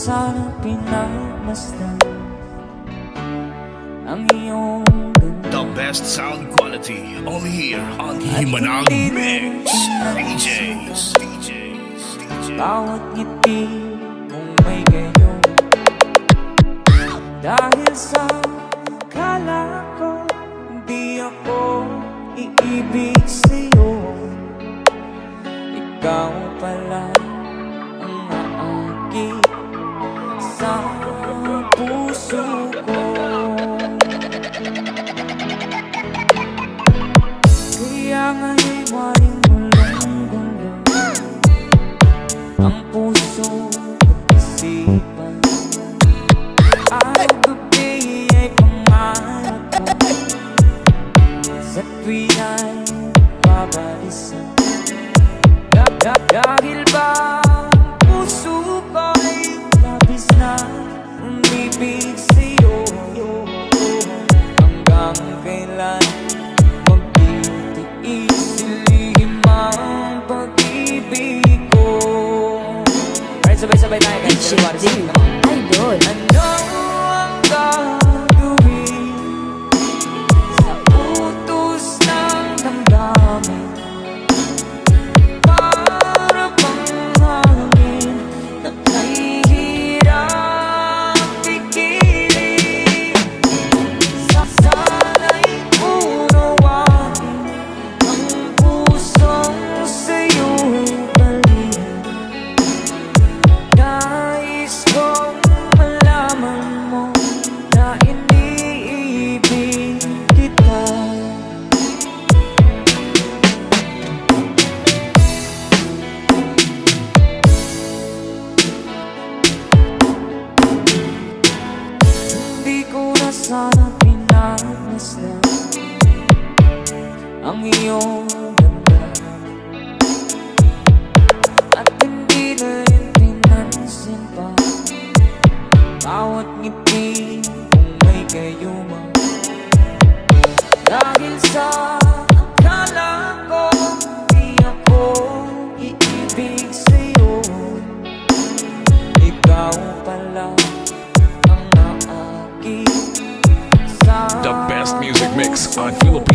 sana pinagmasdan ang iyong ganda. The best sound quality only here on Himanag Mix. DJs. Bawat ngiti kung may ganyo, dahil sa kala ko di ako iibig sa'yo. Ikaw pala ang aakit sa puso ko. Kaya nga'y maring walang ganda ang puso at isipan. Araw-gabi ay pangarap ko, sa tuwin ay babalisan. Dahil ba ang puso ko'y labis na umibig sa'yo, hanggang kailan magtitiis silihim ang pag-ibig ko. Alright, sabay-sabay tayo guys. Dhing, idol. Ano ang gagawin sa utos ng damdamin? Para bang hangin na kahihirap pigilin. Sana'y unawain ang pusong sa'yo'y baliin. Nais kong malaman mo na iniibig kita. Hindi ko na sana pinagmasdan ang iyong ganda, at hindi na rin pinansin pa bawat ngiti kung may kayuma. Dahil sa akala ko di ako iibig sa'yo, ikaw pala ang naakit sa The best music mix on Philippines.